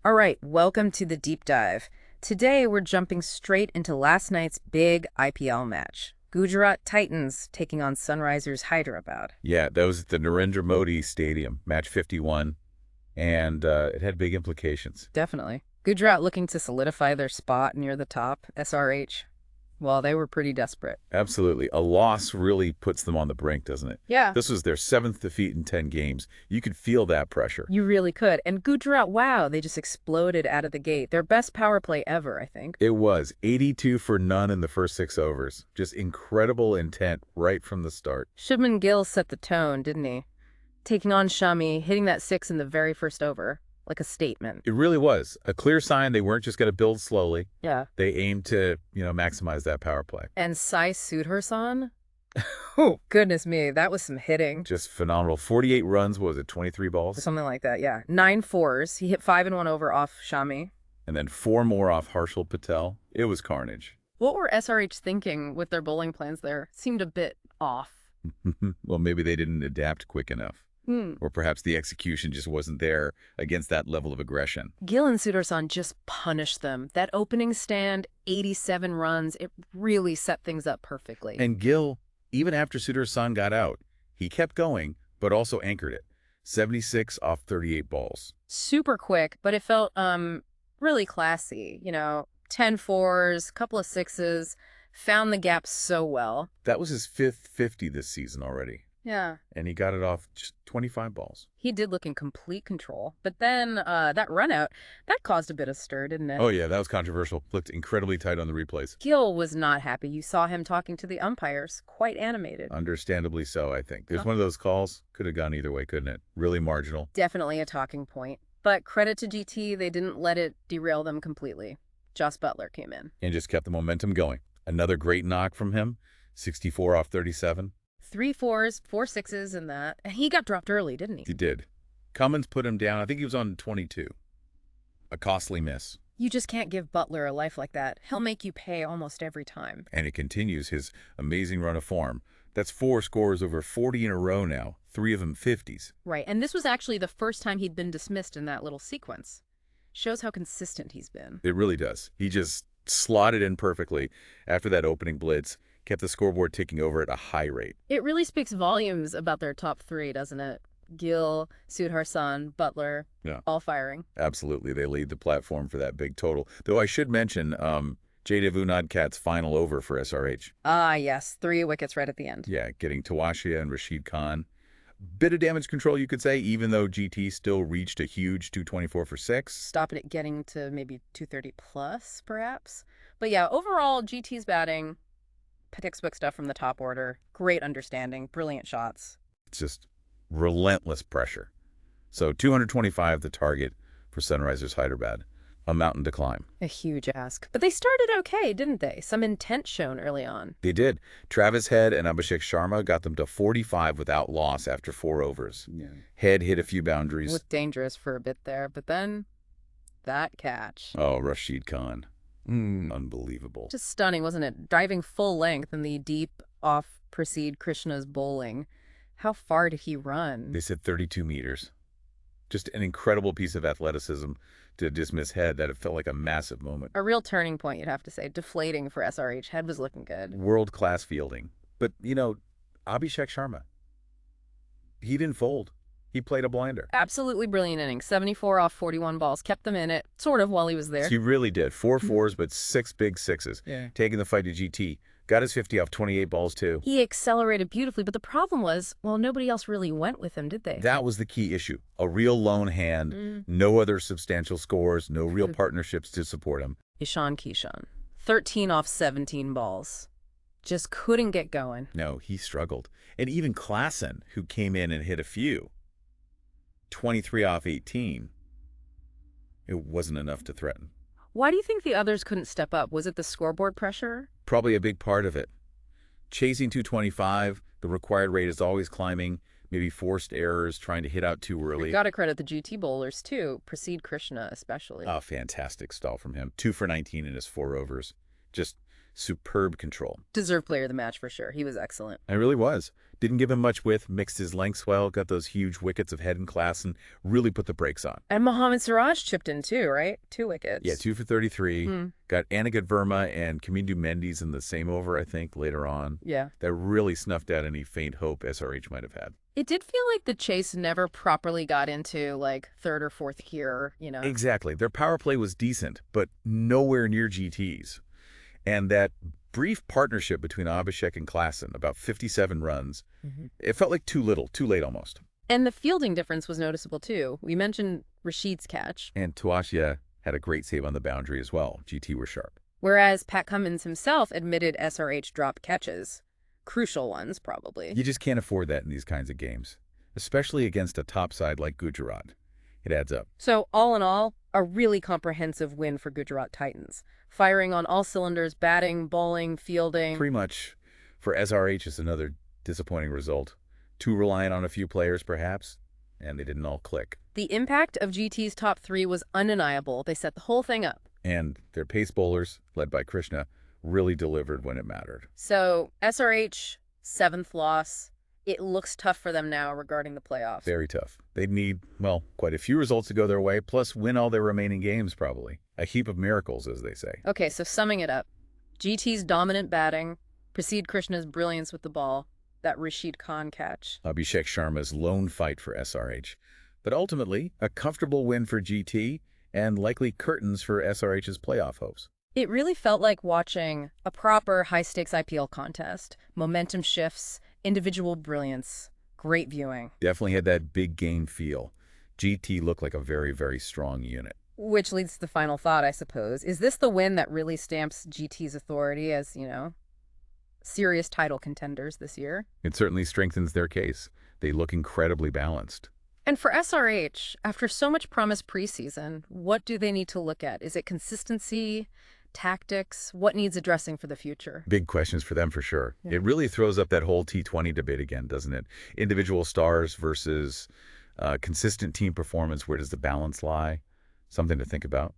All right, welcome to the deep dive. Today we're jumping straight into last night's big IPL match. Gujarat Titans taking on Sunrisers Hyderabad. Yeah, that was at the Narendra Modi Stadium, match 51, and it had big implications. Definitely. Gujarat looking to solidify their spot near the top, SRH. Well, they were pretty desperate. Absolutely. A loss really puts them on the brink, doesn't it? Yeah. This was their 7th defeat in 10 games. You could feel that pressure. You really could. And Gujarat, wow, they just exploded out of the gate. Their best power play ever, I think. It was 82 for none in the first 6 overs. Just incredible intent right from the start. Shubman Gill set the tone, didn't he? Taking on Shami, hitting that 6 in the very first over. Like a statement. It really was a clear sign they weren't just going to build slowly. Yeah. They aimed to, maximize that power play. And Sai Sudharsan? Oh, goodness me, that was some hitting. Just phenomenal. 48 runs, what was it, 23 balls? Something like that, yeah. 9 fours. He hit 5 and 1 over off Shami. And then 4 more off Harshal Patel. It was carnage. What were SRH thinking with their bowling plans there? Seemed a bit off. Well, maybe they didn't adapt quick enough. Or perhaps the execution just wasn't there against that level of aggression. Gill and Sudharsan just punished them. That opening stand, 87 runs, it really set things up perfectly. And Gill, even after Sudharsan got out, he kept going, but also anchored it. 76 off 38 balls. Super quick, but it felt really classy. 10 fours, couple of sixes, found the gap so well. That was his 5th 50 this season already. Yeah. And he got it off just 25 balls. He did look in complete control. But then that run out, that caused a bit of stir, didn't it? Oh, yeah, that was controversial. Looked incredibly tight on the replays. Gill was not happy. You saw him talking to the umpires, quite animated. Understandably so, I think. There's one of those calls, could have gone either way, couldn't it? Really marginal. Definitely a talking point. But credit to GT, they didn't let it derail them completely. Jos Buttler came in. And just kept the momentum going. Another great knock from him, 64 off 37. 3 fours, 4 sixes in that. And he got dropped early, didn't he? He did. Cummins put him down. I think he was on 22. A costly miss. You just can't give Buttler a life like that. He'll make you pay almost every time. And it continues his amazing run of form. That's 4 scores over 40 in a row now, 3 of them 50s. Right, and this was actually the first time he'd been dismissed in that little sequence. Shows how consistent he's been. It really does. He just slotted in perfectly after that opening blitz. Kept the scoreboard ticking over at a high rate. It really speaks volumes about their top 3, doesn't it? Gill, Sudharsan, Buttler, all firing. Absolutely. They lead the platform for that big total. Though I should mention Jaydev Unadkat's final over for SRH. Ah, yes. 3 wickets right at the end. Yeah, getting Tawashia and Rashid Khan. Bit of damage control, you could say, even though GT still reached a huge 224 for 6. Stopping it getting to maybe 230 plus, perhaps. But yeah, overall, GT's batting... textbook stuff from the top order. Great understanding. Brilliant shots. It's just relentless pressure. So 225 the target for Sunrisers Hyderabad. A mountain to climb. A huge ask. But they started okay, didn't they? Some intent shown early on. They did. Travis Head and Abhishek Sharma got them to 45 without loss after 4 overs. Yeah. Head hit a few boundaries. Looked dangerous for a bit there, but then that catch. Oh, Rashid Khan. Unbelievable. Just stunning, wasn't it? Diving full length in the deep off Prasid Krishna's bowling. How far did he run? They said 32 meters. Just an incredible piece of athleticism to dismiss Head that it felt like a massive moment. A real turning point, you'd have to say. Deflating for SRH. Head was looking good. World-class fielding. But, Abhishek Sharma, he didn't fold. He played a blinder. Absolutely brilliant inning. 74 off 41 balls. Kept them in it, sort of, while he was there. He really did. 4 fours, but 6 big sixes. Yeah. Taking the fight to GT. Got his 50 off 28 balls, too. He accelerated beautifully, but the problem was, well, nobody else really went with him, did they? That was the key issue. A real lone hand, no other substantial scores, no real partnerships to support him. Ishan Kishan. 13 off 17 balls. Just couldn't get going. No, he struggled. And even Klassen, who came in and hit a few. 23 off 18. It wasn't enough to threaten. Why do you think the others couldn't step up? Was it the scoreboard pressure? Probably a big part of it. Chasing 225, the required rate is always climbing. Maybe forced errors, trying to hit out too early. You got to credit the GT bowlers, too. Prasid Krishna, especially. Oh, fantastic stall from him. 2 for 19 in his 4 overs. Just superb control. Deserved player of the match for sure. He was excellent. It really was. Didn't give him much width, mixed his lengths well, got those huge wickets of head and class, and really put the brakes on. And Mohammad Siraj chipped in too, right? 2 wickets. Yeah, 2 for 33. Got Aniket Verma and Kamindu Mendes in the same over, I think, later on. Yeah. That really snuffed out any faint hope SRH might have had. It did feel like the chase never properly got into, like, third or fourth gear, you know? Exactly. Their power play was decent, but nowhere near GT's. And that brief partnership between Abhishek and Klassen, about 57 runs, it felt like too little, too late almost. And the fielding difference was noticeable, too. We mentioned Rashid's catch. And Tuasia had a great save on the boundary as well. GT were sharp. Whereas Pat Cummins himself admitted SRH dropped catches. Crucial ones, probably. You just can't afford that in these kinds of games, especially against a top side like Gujarat. It adds up. So, all in all, a really comprehensive win for Gujarat Titans. Firing on all cylinders, batting, bowling, fielding. Pretty much for SRH is another disappointing result. Too reliant on a few players, perhaps, and they didn't all click. The impact of GT's top 3 was undeniable. They set the whole thing up. And their pace bowlers, led by Krishna, really delivered when it mattered. So, SRH, 7th loss. It looks tough for them now regarding the playoffs. Very tough. They'd need, well, quite a few results to go their way, plus win all their remaining games, probably. A heap of miracles, as they say. Okay, so summing it up. GT's dominant batting, Prasidh Krishna's brilliance with the ball, that Rashid Khan catch. Abhishek Sharma's lone fight for SRH. But ultimately, a comfortable win for GT and likely curtains for SRH's playoff hopes. It really felt like watching a proper high-stakes IPL contest. Momentum shifts, individual brilliance, great viewing. Definitely had that big game feel. GT looked like a very, very strong unit. Which leads to the final thought, I suppose. Is this the win that really stamps GT's authority as, you know, serious title contenders this year? It certainly strengthens their case. They look incredibly balanced. And for SRH, after so much promise preseason, what do they need to look at? Is it consistency, tactics? What needs addressing for the future? Big questions for them for sure. Yeah. It really throws up that whole T20 debate again, doesn't it? Individual stars versus consistent team performance. Where does the balance lie? Something to think about.